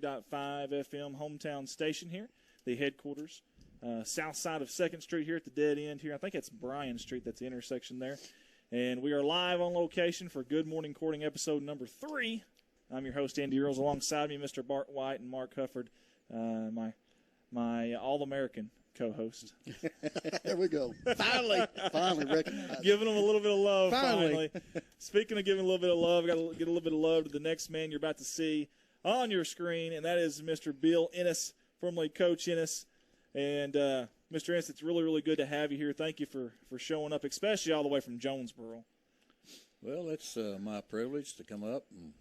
103.5 FM hometown station here, the headquarters, south side of 2nd Street here at the dead end here. I think it's Bryan Street, that's the intersection there. And we are live on location for Good Morning Courting episode number 3. I'm your host, Andy Earls. Alongside me, Mr. Bart White and Mark Hufford, my All-American co-host. There we go. Finally recognized. Giving them a little bit of love, Finally. Speaking of giving a little bit of love, got to get a little bit of love to the next man you're about to see on your screen, and that is Mr. Bill Ennis, formerly Coach Ennis. And, Mr. Ennis, it's really, really good to have you here. Thank you for showing up, especially all the way from Jonesboro. Well, it's my privilege to come up. And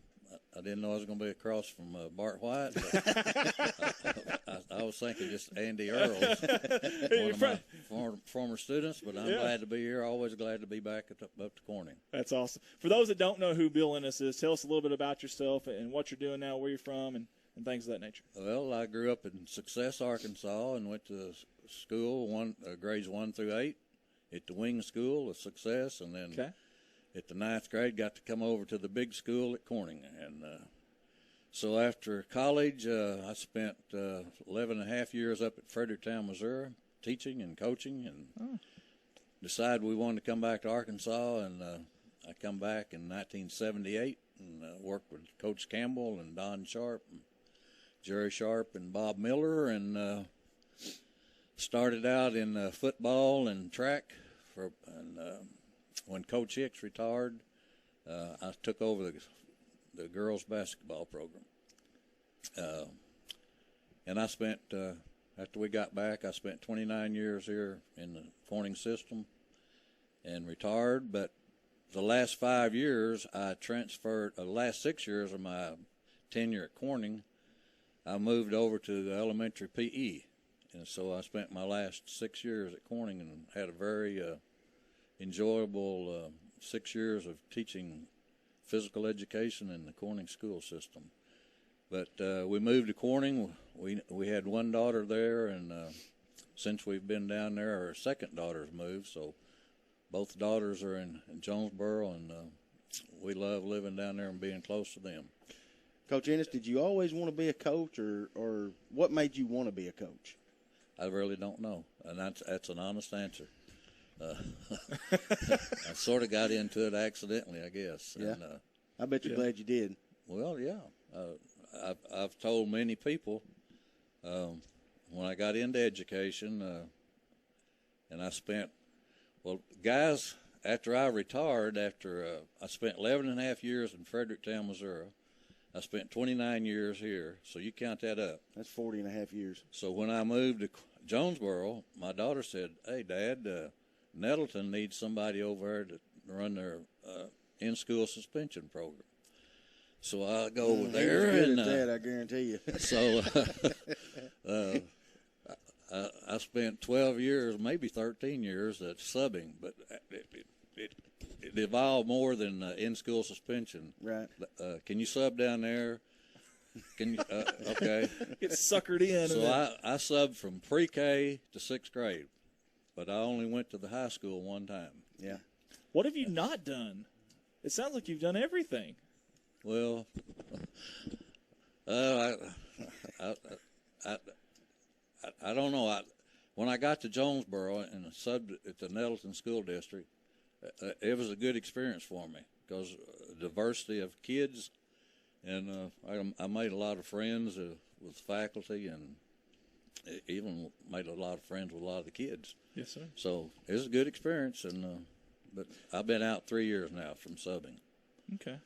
I didn't know I was going to be across from Bart White. But I was thinking just Andy Earls, one of my former students. But I'm glad to be here. Always glad to be back up to Corning. That's awesome. For those that don't know who Bill Ennis is, tell us a little bit about yourself and what you're doing now, where you're from, and things of that nature. Well, I grew up in Success, Arkansas, and went to school grades 1 through 8 at the Wing School of Success, and then at the 9th grade got to come over to the big school at Corning. And so after college, I spent 11 and a half years up at Fredericktown, Missouri, teaching and coaching, and decided we wanted to come back to Arkansas, and I come back in 1978 and worked with Coach Campbell and Don Sharp and Jerry Sharp and Bob Miller, and started out in football and track. When Coach Hicks retired, I took over the girls' basketball program. And I spent, after we got back, I spent 29 years here in the Corning system and retired. But the last 5 years, I transferred, the last 6 years of my tenure at Corning, I moved over to the elementary PE. And so I spent my last 6 years at Corning and had a very enjoyable 6 years of teaching physical education in the Corning school system. But we moved to Corning. We had one daughter there, and since we've been down there, our second daughter's moved. So both daughters are in Jonesboro, and we love living down there and being close to them. Coach Ennis, did you always want to be a coach, or what made you want to be a coach? I really don't know, and that's an honest answer. I sort of got into it accidentally, I guess. Yeah. And, I bet you're glad you did. Well, yeah. I've told many people when I got into education, and I spent, guys, after I retired, I spent 11 and a half years in Fredericktown, Missouri. I spent 29 years here, so you count that up. That's 40 and a half years. So when I moved to Jonesboro, my daughter said, "Hey, Dad, Nettleton needs somebody over there to run their in-school suspension program." So I go over there, and that, I guarantee you. So I spent 12 years, maybe 13 years, at subbing, but it evolved more than in-school suspension. Right. Can you sub down there? Can you? Okay. Get suckered in. So I subbed from pre-K to 6th grade, but I only went to the high school one time. Yeah. What have you not done? It sounds like you've done everything. Well, I don't know. When I got to Jonesboro and subbed at the Nettleton School District, it was a good experience for me because diversity of kids, and I made a lot of friends with faculty, and even made a lot of friends with a lot of the kids. Yes, sir. So it was a good experience, and but I've been out 3 years now from subbing. Okay.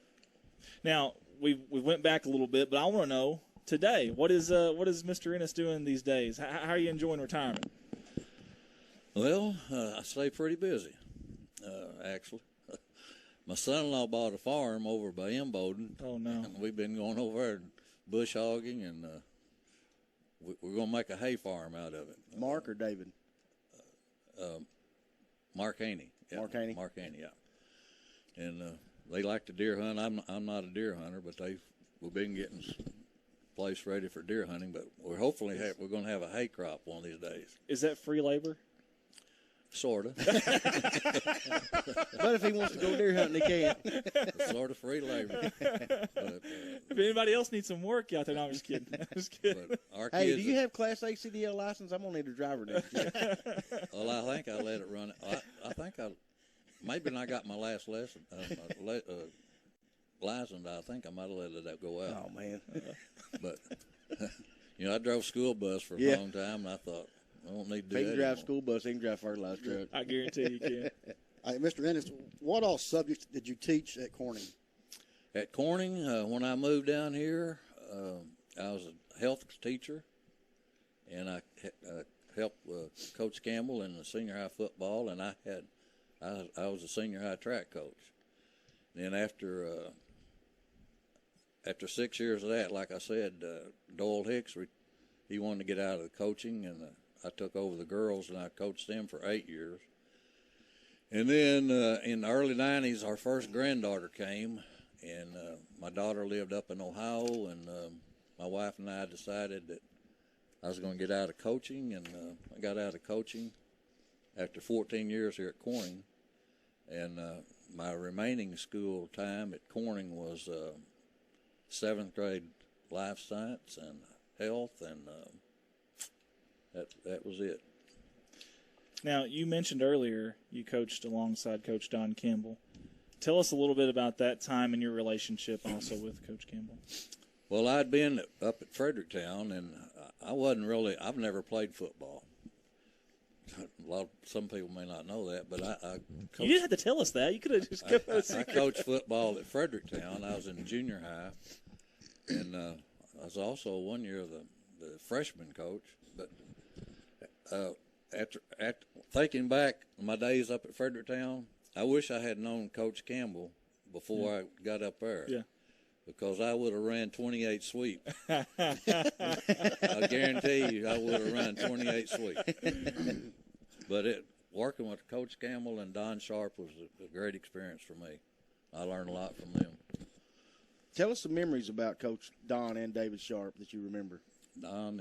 Now we went back a little bit, but I want to know today what is Mr. Ennis doing these days? How are you enjoying retirement? Well, I stay pretty busy. Actually, my son-in-law bought a farm over by Imboden. Oh no! And we've been going over there and bush hogging, and we're going to make a hay farm out of it. Mark or David? Mark Haney. Yeah, Mark Haney. Mark Haney. Yeah. And they like to deer hunt. I'm not a deer hunter, but we've been getting place ready for deer hunting. But we're going to have a hay crop one of these days. Is that free labor? Sort of. But if he wants to go deer hunting, he can. Sort of free labor. But, if anybody else needs some work out there, no, I'm just kidding. I'm just kidding. but our Hey, kids do you have Class A CDL license? I'm going to need a driver next year. Well, I think I let it run. I think maybe when I got my last lesson, license, I think I might have let that go out. Oh, man. But, I drove school bus for a long time, and I thought, I don't need to do that. If he can drive school bus, he can drive fertilizer truck. I guarantee you can. Hey, Mr. Ennis, what all subjects did you teach at Corning? At Corning, when I moved down here, I was a health teacher, and I helped Coach Campbell in the senior high football, and I was a senior high track coach. Then after 6 years of that, like I said, Doyle Hicks, he wanted to get out of the coaching, and I took over the girls, and I coached them for 8 years. And then in the early 90s, our first granddaughter came, and my daughter lived up in Ohio, and my wife and I decided that I was going to get out of coaching, and I got out of coaching after 14 years here at Corning. And my remaining school time at Corning was 7th grade life science and health, and that was it. Now, you mentioned earlier you coached alongside Coach Don Campbell. Tell us a little bit about that time and your relationship also with Coach Campbell. Well, I'd been up at Fredericktown, and I've never played football. Some people may not know that, but I coached. You didn't have to tell us that. You could have just kept that a secret. I coached football at Fredericktown. I was in junior high, and I was also 1 year the freshman coach. But after thinking back my days up at Fredericktown, I wish I had known Coach Campbell before I got up there. Yeah. Because I would have ran 28 sweep. I guarantee you I would have run 28 sweep. But working with Coach Campbell and Don Sharp was a great experience for me. I learned a lot from them. Tell us some memories about Coach Don and David Sharp that you remember. Don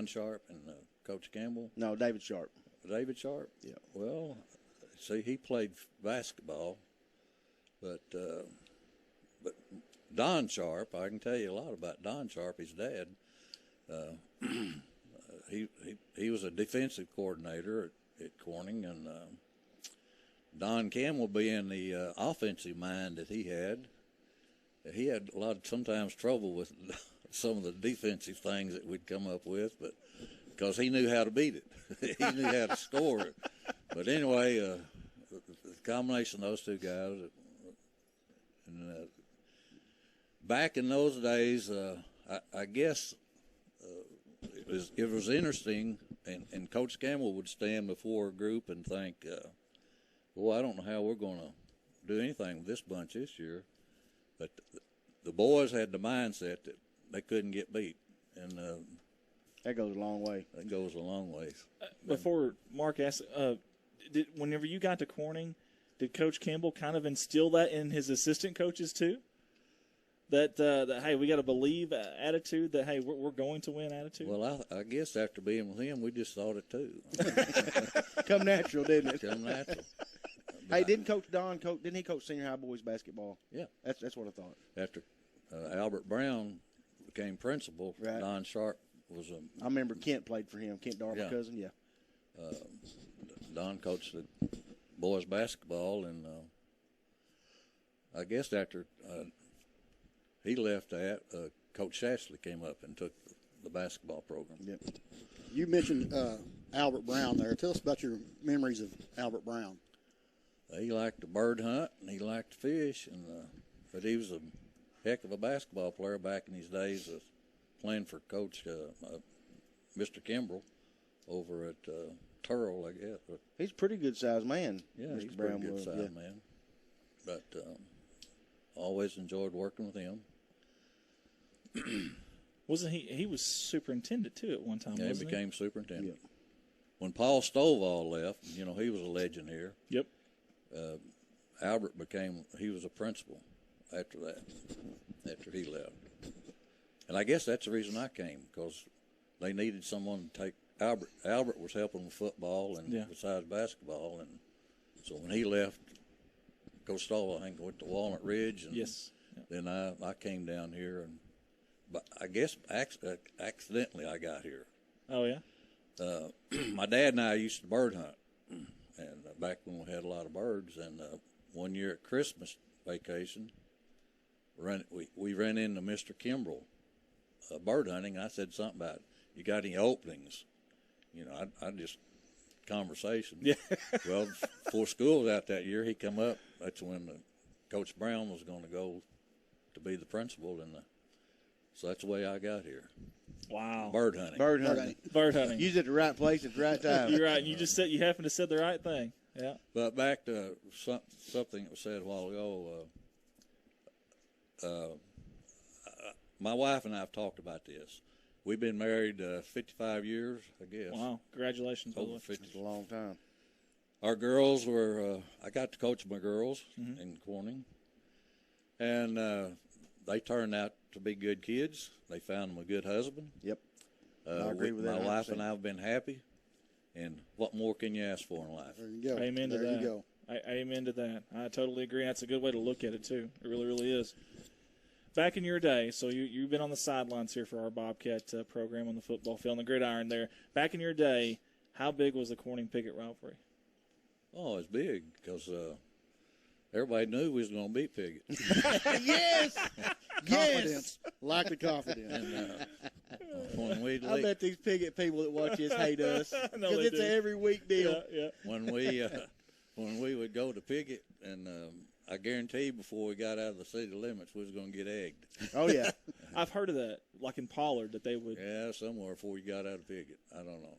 Sharp and Coach Campbell. No, David Sharp. David Sharp? Yeah. Well, see, he played basketball, but Don Sharp, I can tell you a lot about Don Sharp, his dad. He was a defensive coordinator at Corning, and Don Campbell, being the offensive mind that he had a lot of sometimes trouble with some of the defensive things that we'd come up with, but because he knew how to beat it. He knew how to score it. But anyway, the combination of those two guys, and back in those days, I guess it was interesting, and Coach Campbell would stand before a group and think, well, I don't know how we're going to do anything with this bunch this year. But the boys had the mindset that they couldn't get beat. And that goes a long way. That goes a long ways. Before Mark asks, whenever you got to Corning, did Coach Campbell kind of instill that in his assistant coaches too? That hey, we got to believe attitude, that, hey, we're going to win attitude? Well, I guess after being with him, we just thought it too. Come natural, didn't it? Come natural. Hey, didn't Coach Don didn't he coach senior high boys basketball? Yeah. That's what I thought. After Albert Brown became principal, right. Don Sharp was I remember Kent played for him. Kent Darby's cousin, yeah. Don coached the boys basketball, and I guess after he left Coach Sashley came up and took the basketball program. Yep. You mentioned Albert Brown there. Tell us about your memories of Albert Brown. He liked to bird hunt, and he liked to fish, but he was a heck of a basketball player back in his days of playing for Coach Mr. Kimbrell over at Turl, I guess. He's a pretty good-sized man. Yeah, Mr. he's a Brown pretty good-sized man. But always enjoyed working with him. Wasn't he was superintendent too at one time? Yeah, wasn't he became superintendent. Yep. When Paul Stovall left, he was a legend here. Yep. Albert he was a principal after he left. And I guess that's the reason I came, because they needed someone to take Albert was helping with football and besides basketball, and so when he left, Coach Stahl, I think, went to Walnut Ridge, and then I came down here, and but I guess accidentally I got here. Oh yeah. My dad and I used to bird hunt, and back when we had a lot of birds, and one year at Christmas vacation, we ran into Mr. Kimbrell bird hunting. I said something about, you got any openings? You know, I just conversation. Yeah. Well, before school was out that year, he come up. That's when Coach Brown was going to go to be the principal, and so that's the way I got here. Wow. Bird hunting. Bird hunting. You was at the right place at the right time. You're right. And you happened to say the right thing. Yeah. But back to something that was said a while ago. My wife and I have talked about this. We've been married 55 years, I guess. Wow. Congratulations. Over 50. It's a long time. Our girls were, I got to coach my girls in Corning. And they turned out to be good kids. They found them a good husband. Yep. I agree with that. My wife and I have been happy. And what more can you ask for in life? There you go. Amen to that. There you go. Amen to that. I totally agree. That's a good way to look at it, too. It really, really is. Back in your day, so you've been on the sidelines here for our Bobcat program on the football field, on the gridiron there. Back in your day, how big was the Corning Pickett rivalry? Oh, it's big because everybody knew we was going to beat Pickett. Yes. Confidence. Lack of confidence. And, when we I bet these Pickett people that watch this hate us because it's an every week deal. Yeah. When we would go to Pickett, and I guarantee you before we got out of the city limits, we was going to get egged. Oh yeah. I've heard of that, like in Pollard, that they would. Yeah, somewhere before you got out of Pickett. I don't know,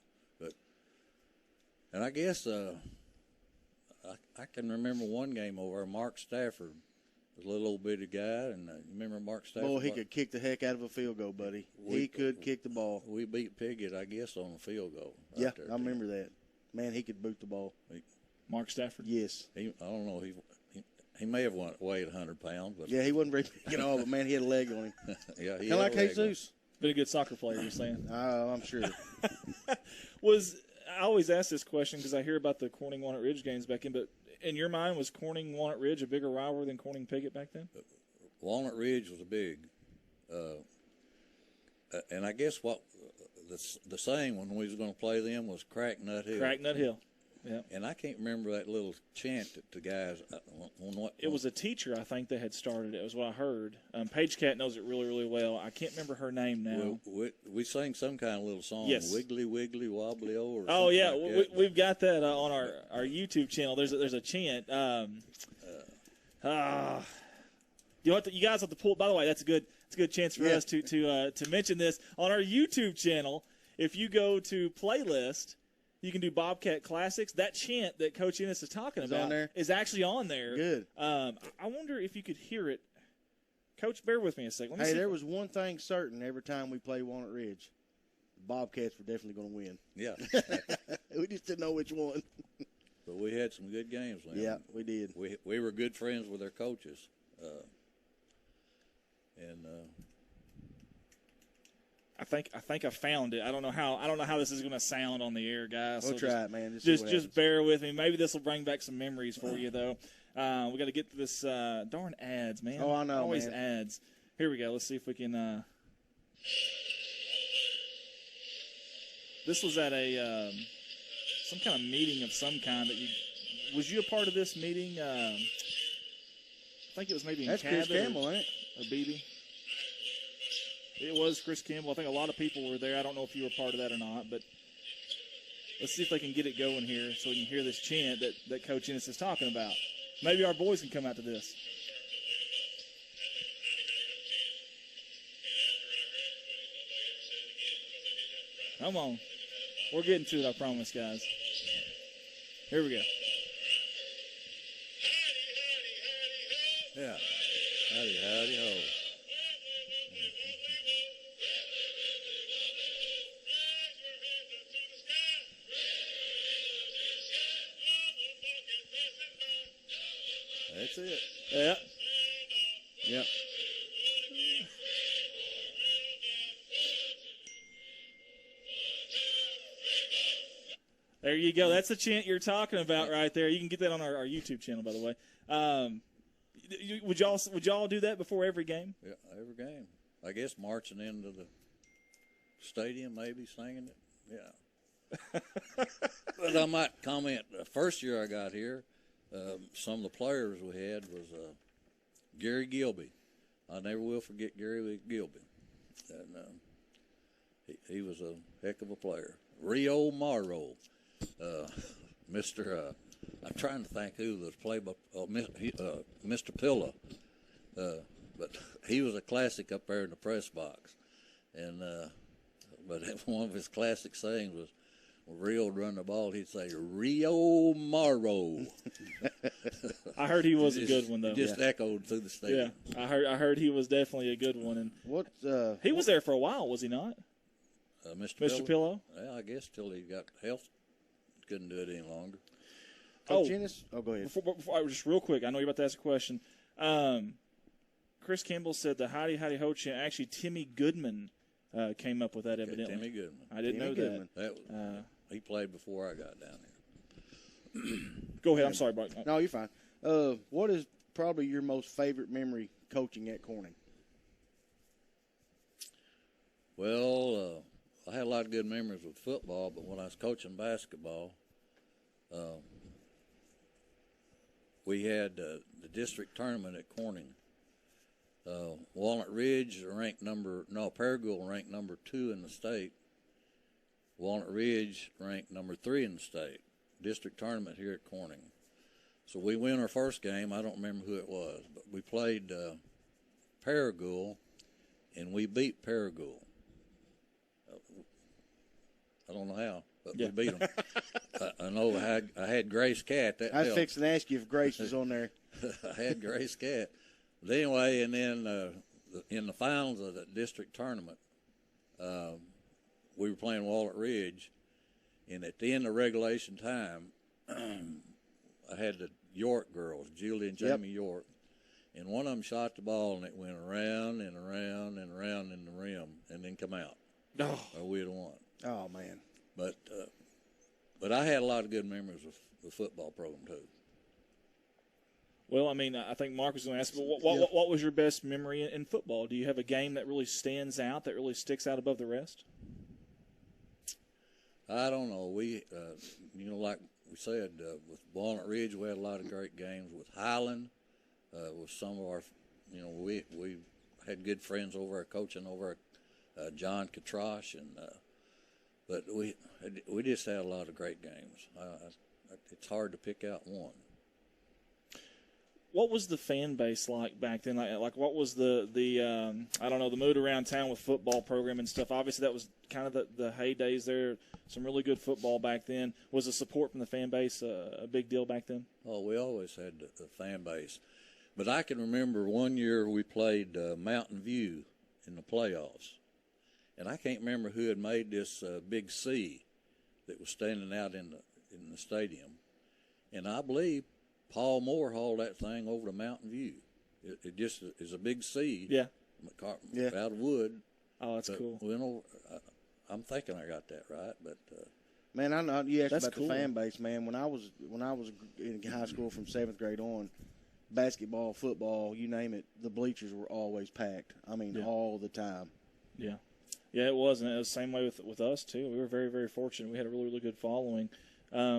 and I guess I can remember one game over Mark Stafford. Was a little old bitty guy, and you remember Mark Stafford? Boy, he could kick the heck out of a field goal, buddy. He could kick the ball. We beat Pickett, I guess, on a field goal. Yeah, I remember that. Man, he could boot the ball. Mark Stafford? Yes. I don't know. He may have weighed 100 pounds. But yeah, he wasn't very big at all, but, man, he had a leg on him. Yeah, he kind of like Jesus. Been a good soccer player, you're saying? I'm sure. I always ask this question because I hear about the Corning Walnut Ridge games back in, but in your mind, was Corning Walnut Ridge a bigger rivalry than Corning Pickett back then? Walnut Ridge was big. And I guess what the saying when we was going to play them was Crack Nut Hill. Crack Nut Hill. Yeah. And I can't remember that little chant that the guys it was a teacher, I think, that had started it. It was what I heard. Paige Cat knows it really, really well. I can't remember her name now. We sang some kind of little song. Yes. Wiggly Wiggly Wobbly O. Or oh yeah, like we've got that on our YouTube channel. There's a chant. You guys have to pull. By the way, it's a good chance for us to mention this on our YouTube channel. If you go to playlist, you can do Bobcat Classics. That chant that Coach Ennis is talking about is actually on there. Good. I wonder if you could hear it. Coach, bear with me a second. There was one thing certain every time we played Walnut Ridge. The Bobcats were definitely going to win. Yeah. We just didn't know which one. But we had some good games, man. Yeah, we did. We were good friends with their coaches. I think I found it. I don't know how this is going to sound on the air, guys. We'll try it, man. Just bear with me. Maybe this will bring back some memories for you, though. We got to get to this darn ads, man. Oh, I know, always man. Ads. Here we go. Let's see if we can. This was at a some kind of meeting of some kind that was you a part of this meeting? I think it was maybe in That's Cabot Chris Campbell, ain't it? Or BB. It was Chris Campbell. I think a lot of people were there. I don't know if you were part of that or not, but let's see if they can get it going here so we can hear this chant that Coach Ennis is talking about. Maybe our boys can come out to this. Come on. We're getting to it, I promise, guys. Here we go. Yeah. Howdy, howdy, ho. That's it. Yeah. Yep. There you go. That's the chant you're talking about right there. You can get that on our YouTube channel, by the way. Would y'all do that before every game? Yeah, every game. I guess marching into the stadium, maybe singing it. Yeah. But I might comment. The first year I got here, some of the players we had was Gary Gilby. I never will forget Gary Gilby, and he was a heck of a player. Rio Morrow, Mr. I'm trying to think who was played by Mr. Pilla, but he was a classic up there in the press box, and but one of his classic sayings was, when Rio would run the ball, he'd say, "Rio Morrow." I heard he was a good one, though. It just echoed through the stadium. Yeah, I heard he was definitely a good one, and he was there for a while, was he not? Mr. Pillow? Yeah, I guess till he got health, couldn't do it any longer. Coach Ennis? Oh, go ahead. Before, just real quick, I know you're about to ask a question. Chris Campbell said the Howdy Howdy Ho chant. Actually, Timmy Goodman came up with that, evidently. Timmy Goodman. I didn't know that. He played before I got down here. Go ahead. I'm sorry, Buck. No, you're fine. What is probably your most favorite memory coaching at Corning? Well, I had a lot of good memories with football, but when I was coaching basketball, we had the district tournament at Corning. Walnut Ridge Paragould ranked number 2 in the state. Walnut Ridge ranked number 3 in the state. District tournament here at Corning. So we win our first game. I don't remember who it was, but we played Paragould, and we beat Paragould. I don't know how, but we beat them. I know I had Grace Cat. I was fixing to ask you if Grace was on there. I had Grace Cat. But anyway, and then in the finals of the district tournament, we were playing Walnut Ridge, and at the end of regulation time, I had the York girls, Julie and Jamie York, and one of them shot the ball, and it went around and around and around in the rim, and then come out. Oh. Or we'd have won. Oh, man. But I had a lot of good memories of the football program, too. Well, I mean, I think Mark was going to ask, but what was your best memory in football? Do you have a game that really stands out, that really sticks out above the rest? I don't know. We, like we said, with Walnut Ridge, we had a lot of great games. With Highland, with some of our, we had good friends over there coaching over at John Katrosh, and but we just had a lot of great games. It's hard to pick out one. What was the fan base like back then? Like what was the I don't know, the mood around town with football program and stuff? Obviously, that was kind of the heydays there. Some really good football back then. Was the support from the fan base a big deal back then? Oh, we always had the fan base. But I can remember one year we played Mountain View in the playoffs. And I can't remember who had made this big C that was standing out in the stadium. And I believe Paul Moore hauled that thing over to Mountain View. It just is a big C. Yeah. Out of wood. Oh, that's cool. I'm thinking I got that right, but man, I know you asked that's about cool. the fan base, man. When I was in high school from 7th grade on, basketball, football, you name it, the bleachers were always packed. I mean, all the time. Yeah. Yeah, it was, and it was the same way with us too. We were very, very fortunate. We had a really, really good following.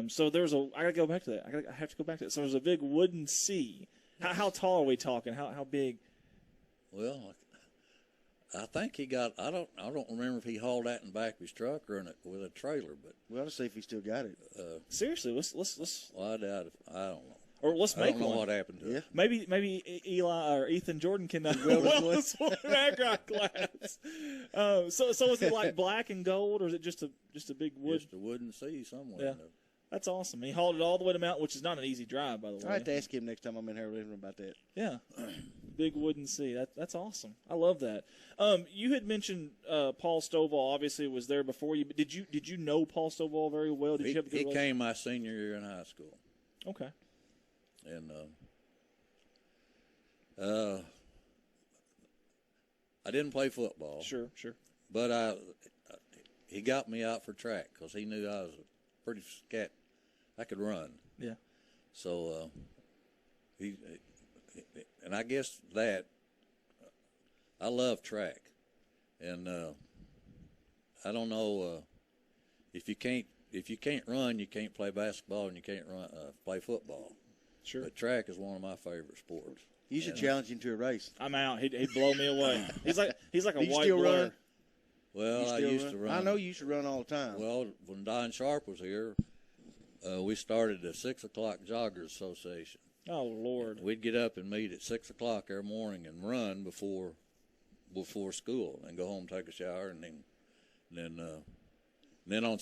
So there was I got to go back to that. I have to go back to that. So there was a big wooden C. How tall are we talking? How big? Well, I think he got. I don't remember if he hauled that in the back of his truck or with a trailer. But we ought to see if he still got it. Seriously, let's. Well, I doubt it. I don't know. Or let's make one. I don't know what happened to it. Maybe Eli or Ethan Jordan can weld us one in our class. So is it like black and gold, or is it just a big wood? Just a wooden C somewhere. Yeah. That's awesome. He hauled it all the way to Mountain, which is not an easy drive, by the way. I have to ask him next time I'm in here with him about that. Yeah, big wooden C. That's awesome. I love that. You had mentioned Paul Stovall. Obviously, was there before you. But did you know Paul Stovall very well? Did you have a good He came my senior year in high school. Okay. And I didn't play football. Sure. But he got me out for track because he knew I was pretty scat. I could run. Yeah. So and I guess that I love track, and I don't know if you can't run, you can't play basketball, and you can't play football. Sure. But track is one of my favorite sports. You should challenge him to a race. I'm out. He'd blow me away. He's like a Do you white still blur. run? Well, I used to run. I know you used to run all the time. Well, when Don Sharp was here, we started the 6 o'clock Joggers Association. Oh Lord. We'd get up and meet at 6 o'clock every morning and run before school, and go home, take a shower, and then on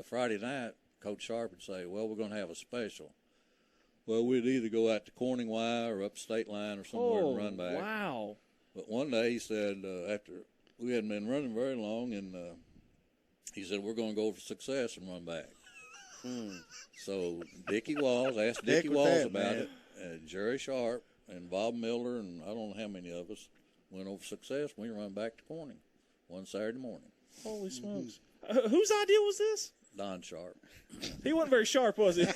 Friday night, Coach Sharp would say, "Well, we're going to have a special." Well, we'd either go out to Corning Y or up State Line or somewhere and run back. Wow. But one day he said, after we hadn't been running very long, and he said, "We're going to go for Success and run back." So Dickie Walls asked Dickie Walls about it. Jerry Sharp and Bob Miller and I don't know how many of us went over Success. We run back to Corning one Saturday morning. Holy smokes. Whose idea was this? Don Sharp. He wasn't very sharp, was he?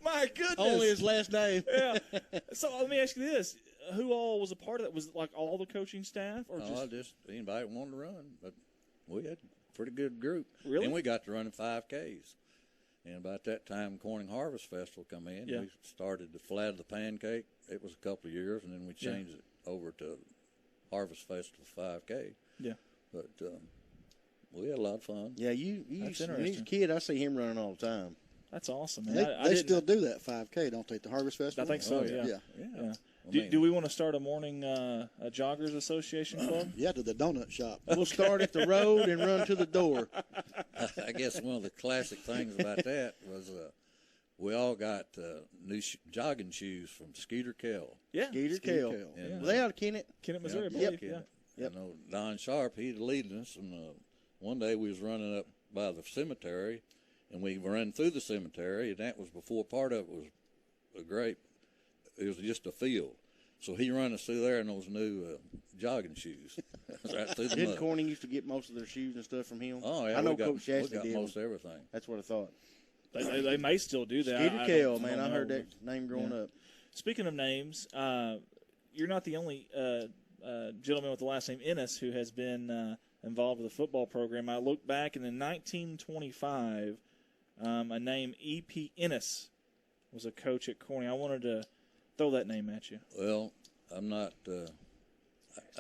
My goodness. Only his last name. Yeah. So let me ask you this. Who all was a part of that? Was it like all the coaching staff? Or Just anybody that wanted to run. But we had a pretty good group. Really? And we got to running 5Ks. And about that time, Corning Harvest Festival come in. Yeah. We started the Flat of the Pancake. It was a couple of years, and then we changed it over to Harvest Festival 5K. Yeah. But we had a lot of fun. Yeah, you when he was a kid, I see him running all the time. That's awesome, man. They still do that 5K, don't they? The Harvest Festival. I think so. Yeah. Do we want to start a morning a Joggers Association club? Yeah, to the donut shop. We'll start at the road and run to the door. I guess one of the classic things about that was we all got new jogging shoes from Skeeter Kell. Yeah. Skeeter Kell. And, Were they out of Kennett? Kennett, Missouri, I Yep. believe. Yeah. You know, Don Sharp, he'd leading us, and one day we was running up by the cemetery, and we ran through the cemetery, and that was before part of it was a grape. It was just a field. So he ran us through there in those new jogging shoes. Right through the Didn't mud. Corning used to get most of their shoes and stuff from him? Oh, yeah. I know we got, Coach Chastity we got did. most everything. That's what I thought. They may still do that. Skeeter I Kell, don't man. I know. heard that name growing up. Speaking of names, you're not the only gentleman with the last name Ennis who has been involved with the football program. I looked back, and in 1925, a name E.P. Ennis was a coach at Corning. I wanted to throw that name at you. Well, I'm not.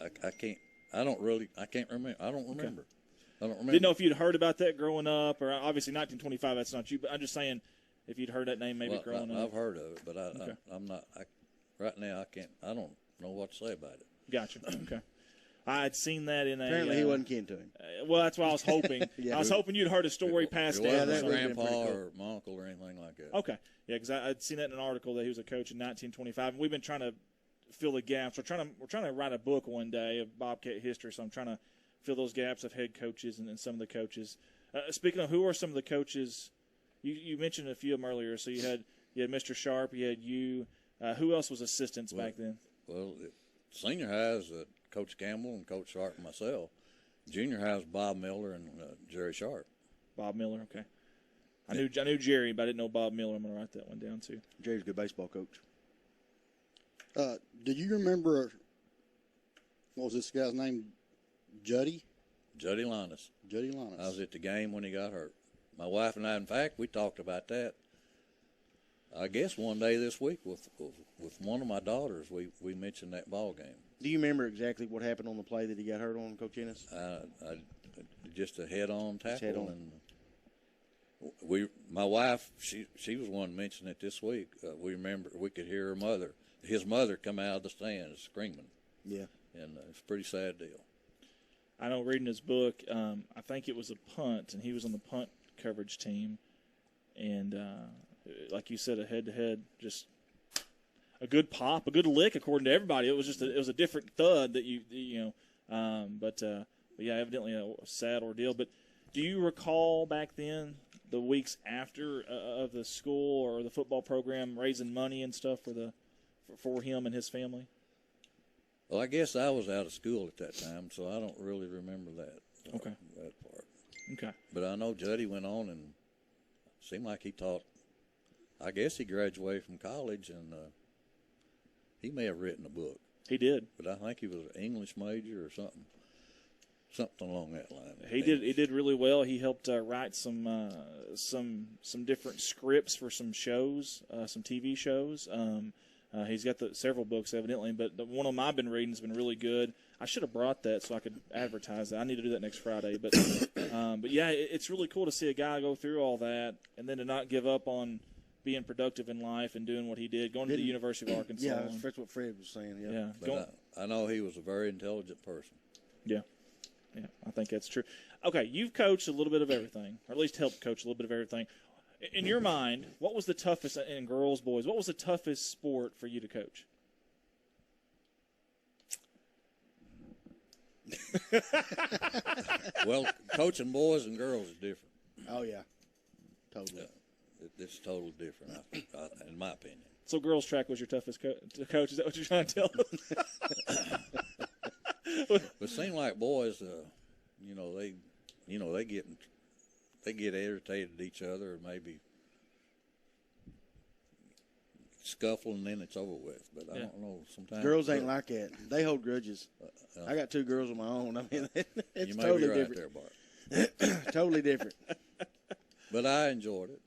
I can't. I can't remember. I don't remember. I don't remember. Didn't know if you'd heard about that growing up, or obviously 1925. That's not you, but I'm just saying if you'd heard that name maybe growing up. I've heard of it, but I'm not. Right now, I can't. I don't know what to say about it. Gotcha. Okay. I had seen that in a. Apparently, he wasn't kin to him. Well, that's why I was hoping. Yeah. I was hoping you'd heard a story passed It down. wasn't that my would've been grandpa pretty cool. or my uncle or anything like that. Okay. Yeah, because I'd seen that in an article that he was a coach in 1925, and we've been trying to fill the gaps. We're trying to write a book one day of Bobcat history, so I'm trying to fill those gaps of head coaches and some of the coaches. Speaking of, who are some of the coaches? You mentioned a few of them earlier. So you had Mr. Sharp, you had you. Who else was assistants back then? Well, senior high is Coach Campbell and Coach Sharp and myself. Junior high is Bob Miller and Jerry Sharp. Bob Miller, okay. I knew Jerry, but I didn't know Bob Miller. I'm going to write that one down too. Jerry's a good baseball coach. Do you remember, what was this guy's name? Juddy Linus. Juddy Linus. I was at the game when he got hurt. My wife and I, in fact, we talked about that. I guess one day this week with one of my daughters, we mentioned that ball game. Do you remember exactly what happened on the play that he got hurt on, Coach Ennis? Just a head-on tackle, head-on. and my wife, she was one mentioning it this week. We remember we could hear his mother, come out of the stands screaming. Yeah, and it's a pretty sad deal. I know reading his book, I think it was a punt, and he was on the punt coverage team, and like you said, a head-to-head, just a good pop, a good lick, according to everybody. It was just it was a different thud that but yeah, evidently a sad ordeal. But do you recall back then the weeks after of the school or the football program raising money and stuff for him and his family? Well, I guess I was out of school at that time, so I don't really remember that. Okay. That part. Okay. But I know Juddy went on and seemed like he taught. I guess he graduated from college, and he may have written a book. He did. But I think he was an English major or something along that line. He did really well. He helped write some different scripts for some shows, some TV shows. He's got several books evidently, but the one of them I've been reading has been really good. I should have brought that so I could advertise that. I need to do that next Friday. But yeah, it's really cool to see a guy go through all that and then to not give up on being productive in life and doing what he did, going to the University of Arkansas. Yeah, that's what Fred was saying. Yeah. But I know he was a very intelligent person. Yeah. Yeah, I think that's true. Okay, you've coached a little bit of everything, or at least helped coach a little bit of everything. In your mind, what was the toughest, in girls, boys, what was the toughest sport for you to coach? Well, coaching boys and girls is different. Oh, yeah. Totally. It's totally different, in my opinion. So girls track was your toughest to coach? Is that what you're trying to tell us? But it seemed like boys, they get irritated at each other, or maybe scuffle, and then it's over with. But I don't know. Sometimes girls ain't like that. They hold grudges. I got 2 girls of my own. I mean, it's you may totally be right different. there, Bart. Totally different. But I enjoyed it.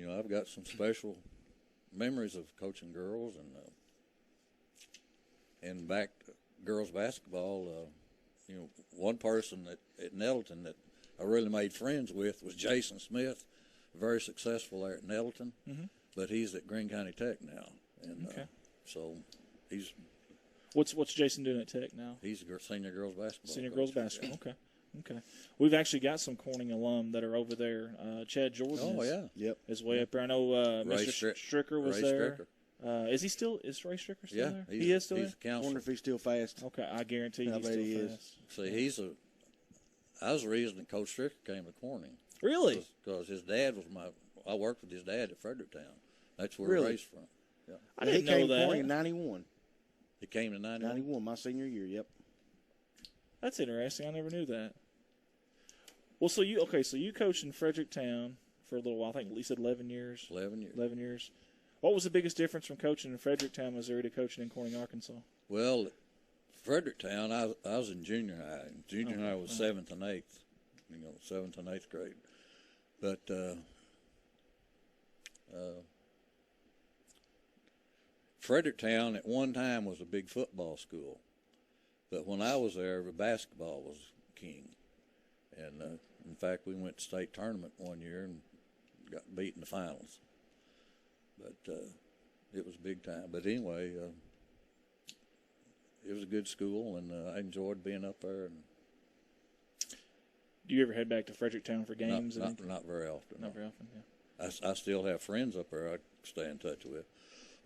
I've got some special memories of coaching girls, and back to girls basketball. One person at Nettleton that I really made friends with was Jason Smith, very successful there at Nettleton, but he's at Greene County Tech now, and so he's. What's Jason doing at Tech now? He's a senior girls basketball. Senior girls basketball. Okay. Okay. We've actually got some Corning alum that are over there. Chad Jordan is way up there. I know Mr. Stricker was there. Is Ray Stricker still there? He is still there? The counselor. I wonder if he's still fast. Okay, I guarantee he's still fast. See, I was the reason that Coach Stricker came to Corning. Really? Because his dad was I worked with his dad at Fredericktown. That's where Really? he raised from. Yeah. I didn't know He came to that. Corning in 91. He came to 91? 91, my senior year, yep. That's interesting. I never knew that. Well, so you coached in Fredericktown for a little while. I think you said 11 years. 11 years. 11 years. What was the biggest difference from coaching in Fredericktown, Missouri, to coaching in Corning, Arkansas? Well, Fredericktown, I was in junior high. Junior high was 7th and 8th. 7th and 8th grade. But Fredericktown at one time was a big football school. But when I was there, basketball was king. And, in fact, we went to state tournament one year and got beat in the finals. But it was big time. But anyway, it was a good school, and I enjoyed being up there. And do you ever head back to Fredericktown for games? Not very often. Not very often, yeah. I still have friends up there I stay in touch with.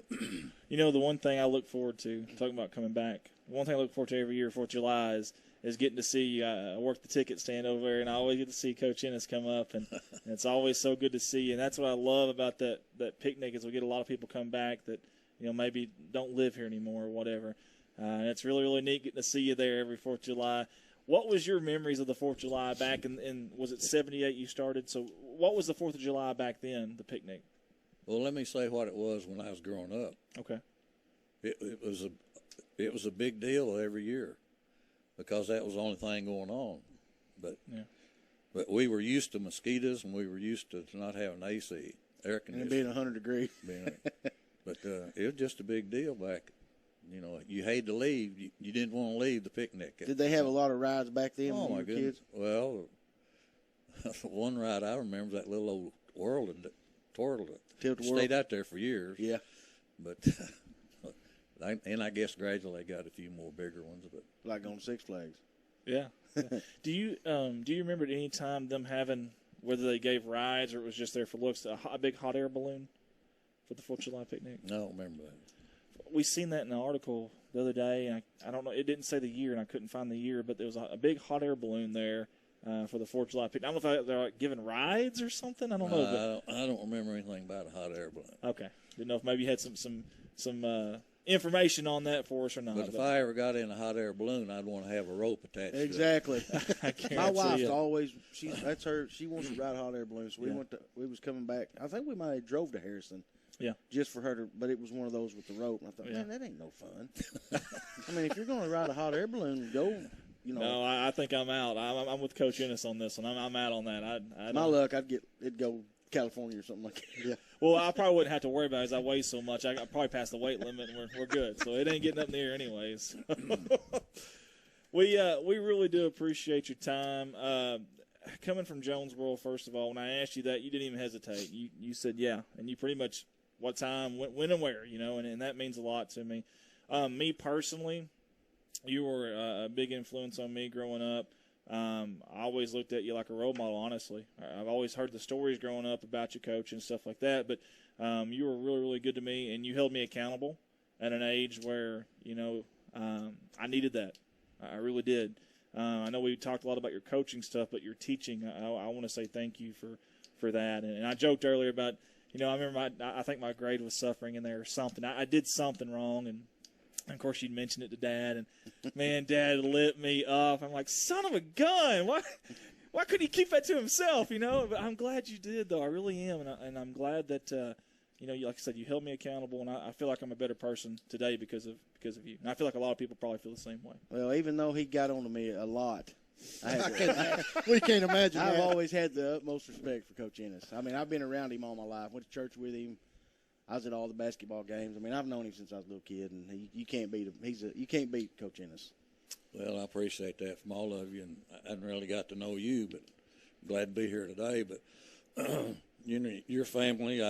The one thing I look forward to, talking about coming back, one thing I look forward to every year, 4th of July, is getting to see, I work the ticket stand over there, and I always get to see Coach Ennis come up, and it's always so good to see. And that's what I love about that picnic is we get a lot of people come back that, maybe don't live here anymore or whatever. And it's really, really neat getting to see you there every 4th of July. What was your memories of the 4th of July back in was it 78 you started? So what was the 4th of July back then, the picnic? Well, let me say what it was when I was growing up. Okay. It was a big deal every year because that was the only thing going on. But we were used to mosquitoes, and we were used to not having AC, air conditioning. And being 100 degrees. But it was just a big deal back. You hated to leave. You didn't want to leave the picnic. Did they have a lot of rides back then Oh, when my you were goodness. kids? Well, one ride I remember that little old whirl and Tilt-a-whirl. stayed out there for years. Yeah. But I guess gradually they got a few more bigger ones. But Like on Six Flags. Yeah. Do you remember at any time them having, whether they gave rides or it was just there for looks, a big hot air balloon for the 4th of July picnic? no, I don't remember that. We seen that in an article the other day. And I don't know. It didn't say the year, and I couldn't find the year. But there was a big hot air balloon there for the 4th of July picnic. I don't know if they're like giving rides or something. I don't know. I don't remember anything about a hot air balloon. Okay. Didn't know if maybe you had some information on that for us or not. But if I ever got in a hot air balloon, I'd want to have a rope attached exactly. to it. My wife's always she wants to ride hot air balloons. So we was coming back. I think we might have drove to Harrison. Yeah. Just for her to, but it was one of those with the rope. And I thought, man, that ain't no fun. I mean, if you're going to ride a hot air balloon, go. No, I think I'm out. I'm with Coach Ennis on this one. I'm out on that. My luck, it'd go California or something like that. Yeah. Well, I probably wouldn't have to worry about it as I weigh so much. I probably passed the weight limit, and we're good. So it ain't getting up in the air anyways. We really do appreciate your time. Coming from Jonesboro, first of all, when I asked you that, you didn't even hesitate. You said yeah, and you pretty much what time, when, and where, and that means a lot to me. Me personally, you were a big influence on me growing up. I always looked at you like a role model, honestly. I've always heard the stories growing up about you, Coach, and stuff like that, but you were really, really good to me, and you held me accountable at an age where, I needed that. I really did. I know we talked a lot about your coaching stuff, but your teaching, I want to say thank you for that. And I joked earlier about, I remember I think my grade was suffering in there or something. I did something wrong, and of course, you'd mentioned it to Dad, and man, Dad lit me up. I'm like, son of a gun! Why couldn't he keep that to himself? But I'm glad you did, though. I really am, and I'm glad that like I said, you held me accountable, and I feel like I'm a better person today because of you. And I feel like a lot of people probably feel the same way. Well, even though he got on to me a lot, we can't imagine. I've always had the utmost respect for Coach Ennis. I mean, I've been around him all my life. Went to church with him. I was at all the basketball games. I mean, I've known him since I was a little kid, and you can't beat him. You can't beat Coach Ennis. Well, I appreciate that from all of you, and I hadn't really got to know you, but I'm glad to be here today. But your family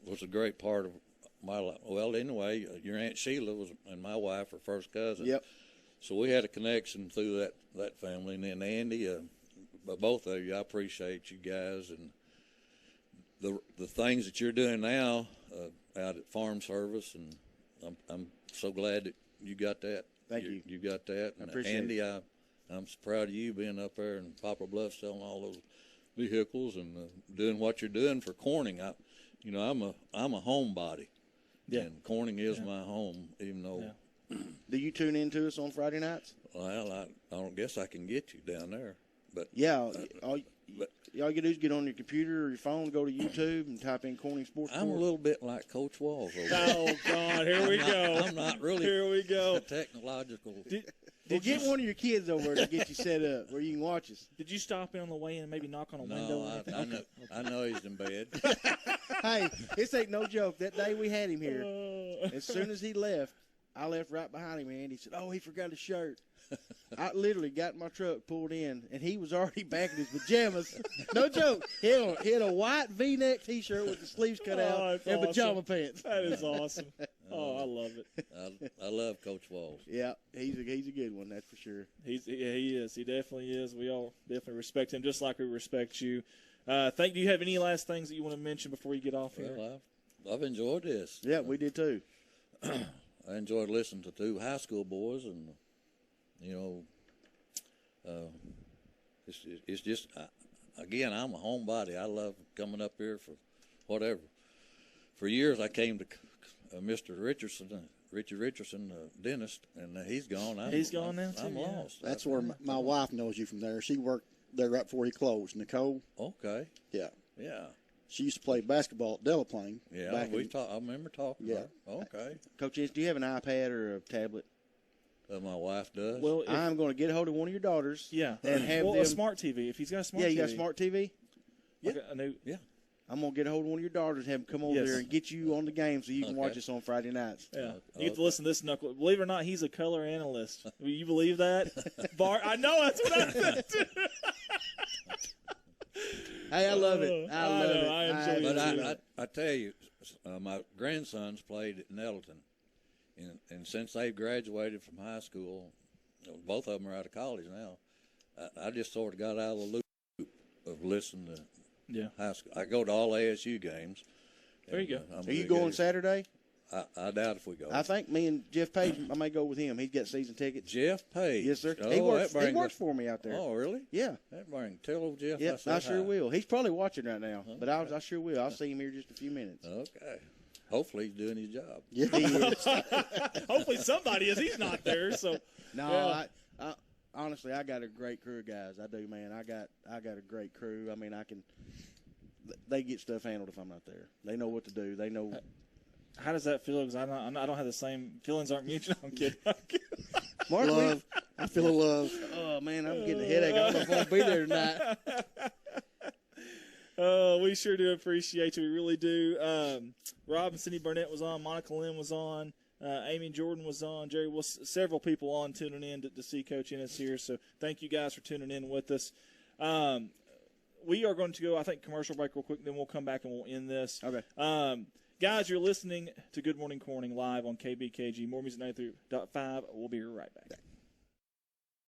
was a great part of my life. Well, anyway, your Aunt Sheila and my wife are first cousins. Yep. So we had a connection through that family, and then Andy, but both of you, I appreciate you guys and the things that you're doing now out at Farm Service, and I'm so glad that you got that. Thank you. You got that. And I appreciate Andy, it. I'm so proud of you being up there in Poplar Bluff selling all those vehicles and doing what you're doing for Corning. I'm a homebody, and Corning is my home, even though. Yeah. Do you tune into us on Friday nights? Well, I don't guess I can get you down there, but yeah. All you do is get on your computer or your phone, go to YouTube, and type in Corning Sports. I'm a little bit like Coach Walls over there. Oh God, here we go. I'm not really. Here we go. Technological. Well, get one of your kids over there to get you set up where you can watch us. Did you stop in on the way in and maybe knock on a window? No, I know he's in bed. Hey, this ain't no joke. That day we had him here, as soon as he left, I left right behind him, and he said, "Oh, he forgot his shirt." I literally got in my truck, pulled in, and he was already back in his pajamas. No joke. He had a white V-neck T-shirt with the sleeves cut out and pajama pants. That is awesome. Oh, I love it. I love Coach Walls. Yeah, he's a good one, that's for sure. He is. He definitely is. We all definitely respect him, just like we respect you. Do you have any last things that you want to mention before you get off here? Well, I've enjoyed this. Yeah, we did too. I enjoyed listening to two high school boys, and it's just again, I'm a homebody. I love coming up here for whatever. For years, I came to Mr. Richard Richardson, dentist, and he's gone. He's gone now too. I'm lost. That's where my wife knows you from there. She worked there right before he closed. Nicole. Okay. Yeah. Yeah. She used to play basketball at Delaplane. Yeah, I remember talking. Yeah. About it. Okay. Coach, do you have an iPad or a tablet? My wife does. Well, I'm going to get a hold of one of your daughters. Yeah. And have them a smart TV. If he's got a smart TV. Yeah, you got a smart TV? Yeah. Yeah. I'm going to get a hold of one of your daughters and have them come over there and get you on the game so you can watch us on Friday nights. Yeah. You get to listen to this knuckle. Believe it or not, he's a color analyst. Will you believe that? Bart, I know that's what I said. Hey, I love it. I love it. I enjoy it. But I tell you, my grandsons played at Nettleton. And since they've graduated from high school, both of them are out of college now, I just sort of got out of the loop of listening to high school. I go to all ASU games. There you go. Are you going Saturday? I doubt if we go. I think me and Jeff Page, I may go with him. He's got season tickets. Jeff Page? Yes, sir. Oh, he works for me out there. Oh, really? Yeah. Tell old Jeff I sure will. He's probably watching right now, but I sure will. I'll see him here in just a few minutes. Okay. hopefully he's doing his job. He is. Hopefully somebody is. He's not there. So No, yeah. I honestly, I got a great crew of guys. I do, man. I got a great crew. I mean, they get stuff handled if I'm not there. They know what to do. They know. How does that feel? Because I don't have the same feelings. Aren't mutual. I'm kidding. Mark, Love. I feel a love. oh man, I'm getting a headache. I don't know if I'll be there tonight. We sure do appreciate you. We really do. Rob and Cindy Burnett was on. Monica Lynn was on. Amy Jordan was on. Jerry, several people on tuning in to see Coach Ennis here. So thank you guys for tuning in with us. We are going to go, I think, commercial break real quick, then we'll come back and we'll end this. Okay. Guys, you're listening to Good Morning Corning live on KBKG. More Music 93.5. We'll be right back.